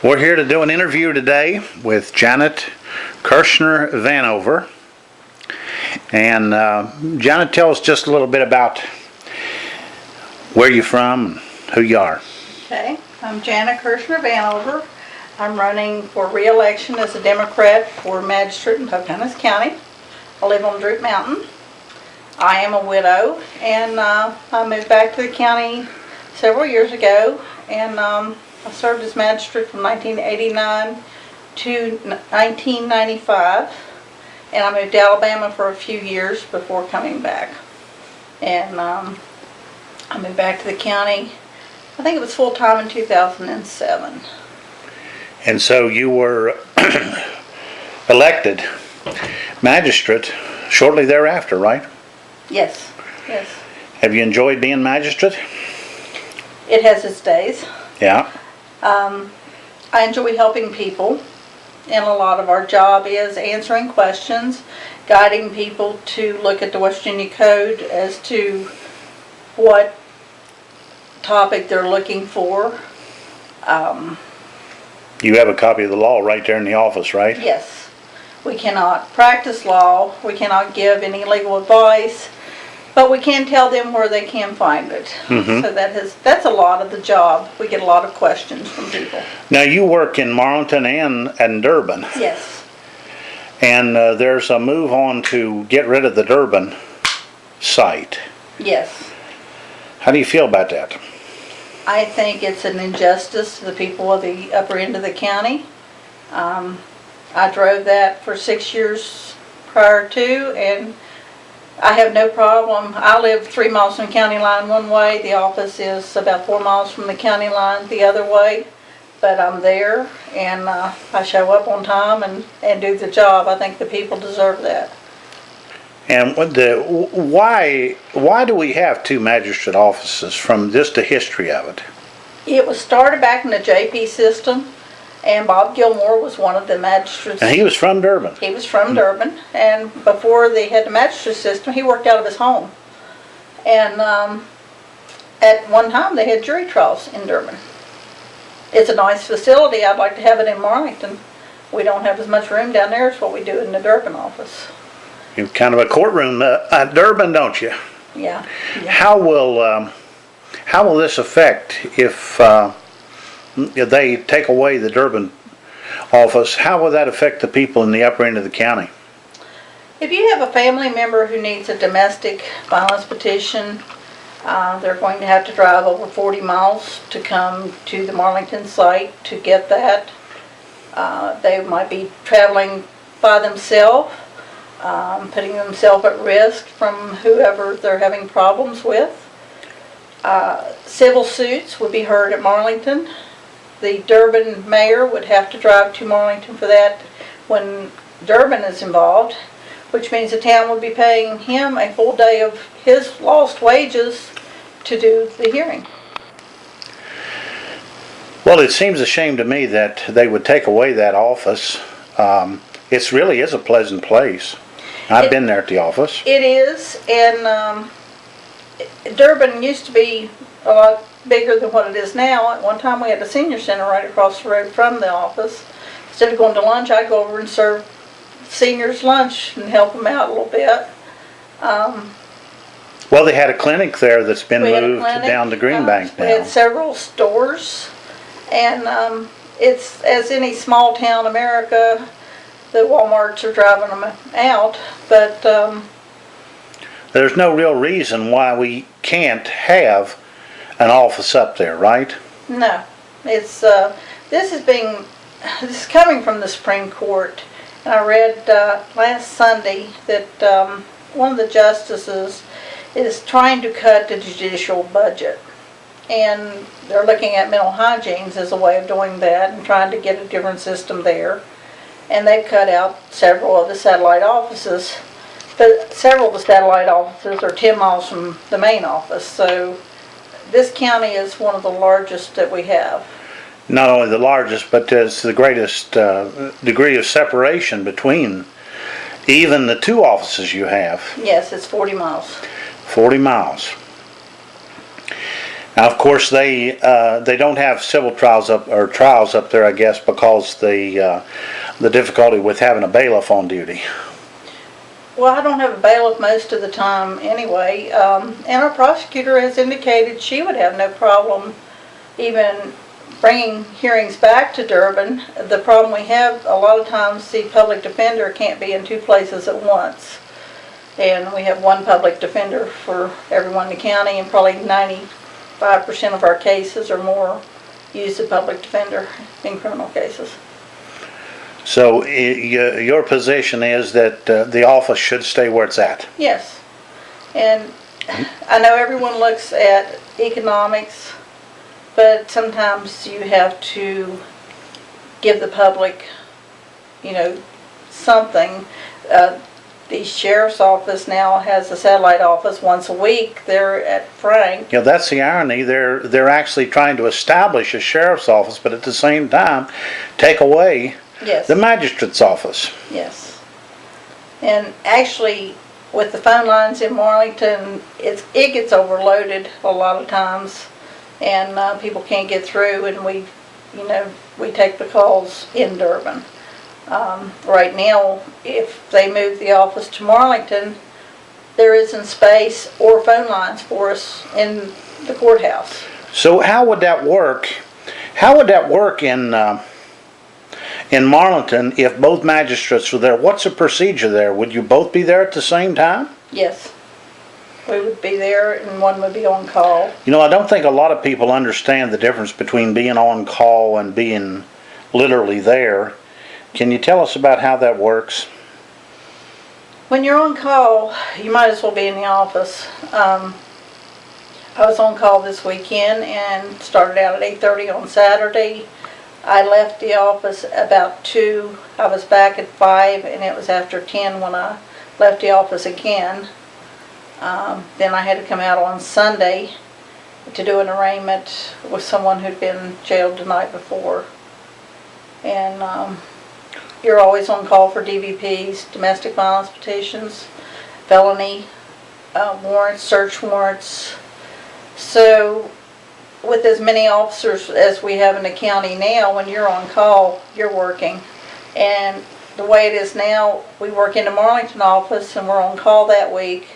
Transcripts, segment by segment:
We're here to do an interview today with Janet Kirshner Vanover. And Janet, tell us just a little bit about where you're from and who you are. Okay, I'm Janet Kirshner Vanover. I'm running for re-election as a Democrat for Magistrate in Pocahontas County. I live on Droop Mountain. I am a widow, and I moved back to the county several years ago, and I served as magistrate from 1989 to 1995, and I moved to Alabama for a few years before coming back. And I moved back to the county, I think it was full-time in 2007. And so you were elected magistrate shortly thereafter, right? Yes, yes. Have you enjoyed being magistrate? It has its days. Yeah. I enjoy helping people, and a lot of our job is answering questions, guiding people to look at the West Virginia Code as to what topic they're looking for. You have a copy of the law right there in the office, right? Yes, we cannot practice law, we cannot give any legal advice, but we can tell them where they can find it. Mhm. So that's a lot of the job. We get a lot of questions from people. Now you work in Marlington and Durbin, Yes. and there's a move on to get rid of the Durbin site. Yes. How do you feel about that? I think it's an injustice to the people of the upper end of the county. I drove that for 6 years prior to, and I have no problem. I live 3 miles from the county line one way. The office is about 4 miles from the county line the other way. But I'm there, and I show up on time and do the job. I think the people deserve that. And why do we have two magistrate offices from just the history of it? It was started back in the JP system, and Bob Gilmore was one of the magistrates. And he was from Durbin. He was from Durbin, and before they had the magistrate system, he worked out of his home. And at one time, they had jury trials in Durbin. It's a nice facility. I'd like to have it in Marlington. We don't have as much room down there as what we do in the Durbin office. You're kind of a courtroom at Durbin, don't you? Yeah. How will this affect if they take away the Durbin office? How will that affect the people in the upper end of the county? If you have a family member who needs a domestic violence petition, they're going to have to drive over 40 miles to come to the Marlington site to get that. They might be traveling by themselves, putting themselves at risk from whoever they're having problems with. Civil suits would be heard at Marlington. The Durbin mayor would have to drive to Marlington for that when Durbin is involved, which means the town would be paying him a full day of his lost wages to do the hearing. Well, it seems a shame to me that they would take away that office. It really is a pleasant place. I've been there at the office. It is, and Durbin used to be a lot bigger than what it is now. At one time we had a senior center right across the road from the office. Instead of going to lunch, I'd go over and serve seniors lunch and help them out a little bit. Well, they had a clinic there that's been We had a moved clinic, down to Greenbank we now. had several stores, and it's, as any small town America, the Walmarts are driving them out, but There's no real reason why we can't have an office up there, right? no. It's this is coming from the Supreme Court, and I read last Sunday that one of the justices is trying to cut the judicial budget, and they're looking at mental hygiene as a way of doing that and trying to get a different system there. And they've cut out several of the satellite offices, but several of the satellite offices are 10 miles from the main office, so this county is one of the largest that we have. Not only the largest, but it's the greatest degree of separation between even the two offices you have. Yes, it's 40 miles. 40 miles. Now, of course, they don't have civil trials up there, I guess, because the difficulty with having a bailiff on duty. Well, I don't have a bailiff most of the time anyway, and our prosecutor has indicated she would have no problem even bringing hearings back to Durbin. The problem we have, a lot of times the public defender can't be in two places at once. And we have one public defender for everyone in the county, and probably 95% of our cases or more use a public defender in criminal cases. So your position is that the office should stay where it's at? Yes. And I know everyone looks at economics, but sometimes you have to give the public, something. The sheriff's office now has a satellite office once a week. They're at Frank. Yeah, that's the irony. They're actually trying to establish a sheriff's office, but at the same time, take away Yes. the magistrate's office. Yes. And actually, with the phone lines in Marlington, it gets overloaded a lot of times, and people can't get through, and we take the calls in Durbin. Right now, if they move the office to Marlington, there isn't space or phone lines for us in the courthouse. So how would that work? How would that work in Marlington if both magistrates were there? What's the procedure there? Would you both be there at the same time? Yes. We would be there, and one would be on call. I don't think a lot of people understand the difference between being on call and being literally there. Can you tell us about how that works? When you're on call, you might as well be in the office. I was on call this weekend and started out at 8:30 on Saturday. I left the office about 2. I was back at 5, and it was after 10 when I left the office again. Then I had to come out on Sunday to do an arraignment with someone who'd been jailed the night before. And you're always on call for DVPs, domestic violence petitions, felony warrants, search warrants. So with as many officers as we have in the county now, when you're on call, you're working. And the way it is now, we work in the Marlington office and we're on call that week,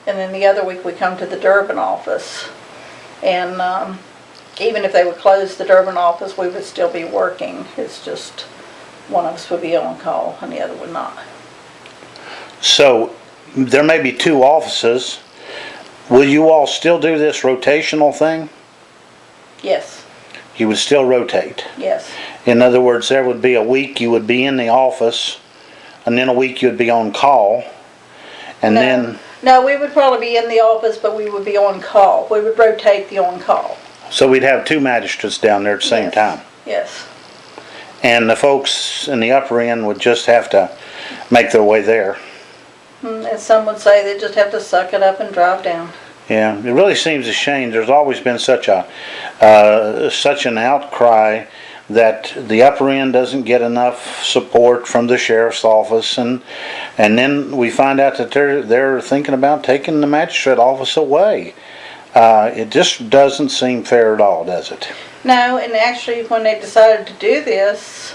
and then the other week we come to the Durbin office. And even if they would close the Durbin office, we would still be working. It's just one of us would be on call and the other would not. So there may be 2 offices. Will you all still do this rotational thing? Yes. You would still rotate? Yes. In other words, there would be a week you would be in the office, and then a week you'd be on call, and No. then... No, we would probably be in the office, but we would be on call. We would rotate the on call. So we'd have 2 magistrates down there at the same Yes. time. Yes. And the folks in the upper end would just have to make their way there. As some would say, they just have to suck it up and drive down. Yeah, it really seems a shame. There's always been such an outcry that the upper end doesn't get enough support from the sheriff's office, and then we find out that they're thinking about taking the magistrate office away. It just doesn't seem fair at all, does it? No, and actually when they decided to do this,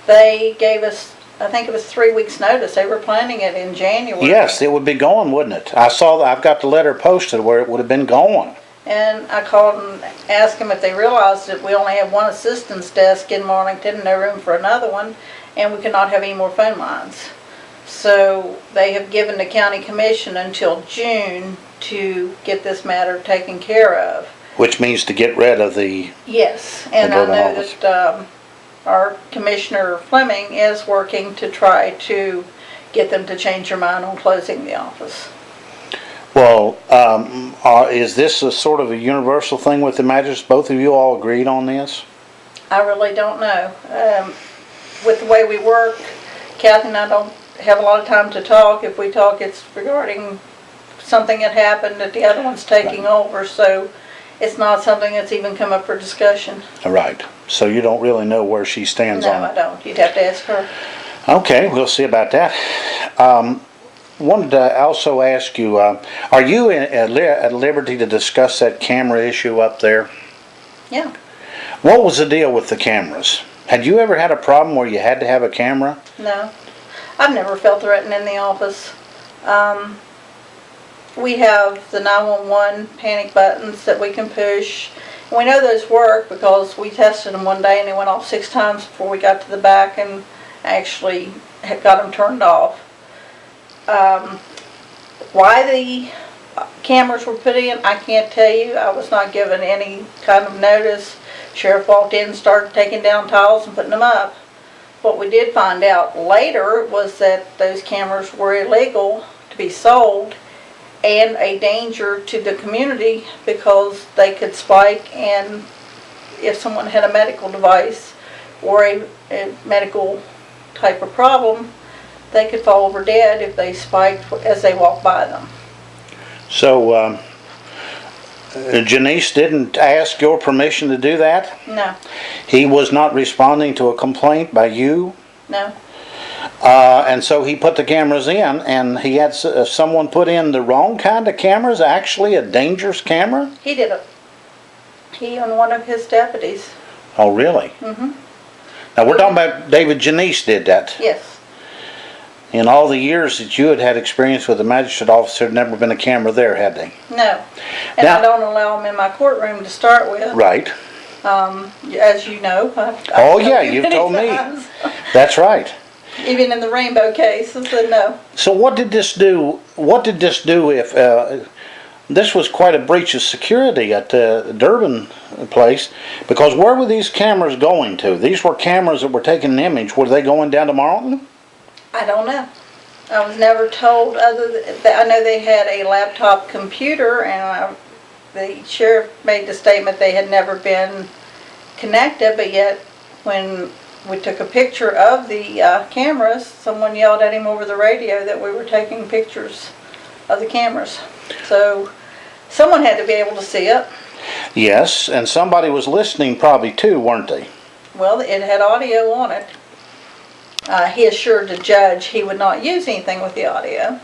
they gave us, I think it was 3 weeks notice. They were planning it in January. Yes, it would be going, wouldn't it? I've got the letter posted where it would have been going. And I called and asked them if they realized that we only have one assistance desk in Marlington and no room for another one, and we could not have any more phone lines. So they have given the county commission until June to get this matter taken care of. Which means to get rid of the... Yes, and I Durbin know office. that our Commissioner Fleming is working to try to get them to change their mind on closing the office. Well, is this a sort of a universal thing with the magistrates? Both of you all agreed on this? I really don't know. With the way we work, Kathy and I don't have a lot of time to talk. If we talk, it's regarding something that happened that the other one's taking over, so it's not something that's even come up for discussion. Right. So you don't really know where she stands No, on I it? don't. You'd have to ask her. Okay, we'll see about that. wanted to also ask you, are you at liberty to discuss that camera issue up there? Yeah. What was the deal with the cameras? Had you ever had a problem where you had to have a camera? No. I've never felt threatened in the office. We have the 911 panic buttons that we can push. And we know those work because we tested them one day and they went off 6 times before we got to the back and actually had got them turned off. Why the cameras were put in, I can't tell you. I was not given any kind of notice. Sheriff walked in and started taking down tiles and putting them up. What we did find out later was that those cameras were illegal to be sold and a danger to the community because they could spike, and if someone had a medical device or a medical type of problem, they could fall over dead if they spiked as they walked by them. So, Janice didn't ask your permission to do that? No. He was not responding to a complaint by you? No. And so he put the cameras in, and he had someone put in the wrong kind of cameras, actually a dangerous camera? He did it. He and one of his deputies. Oh, really? Mm-hmm. Now, we're talking about David Janice did that. Yes. In all the years that you had had experience with the magistrate office, there had never been a camera there, had they? No. And Now, I don't allow them in my courtroom to start with. Right. As you know. Oh, yeah, you've told me. Times. That's right. Even in the rainbow case, I said no. So what did this do? What did this do if this was quite a breach of security at the Durbin place? Because where were these cameras going to? These were cameras that were taking an image. Were they going down to Marlton? I don't know. I was never told other than I know they had a laptop computer, and the sheriff made the statement they had never been connected, but yet when we took a picture of the cameras, someone yelled at him over the radio that we were taking pictures of the cameras. So someone had to be able to see it. Yes, and somebody was listening probably too, weren't they? Well, it had audio on it. He assured the judge he would not use anything with the audio.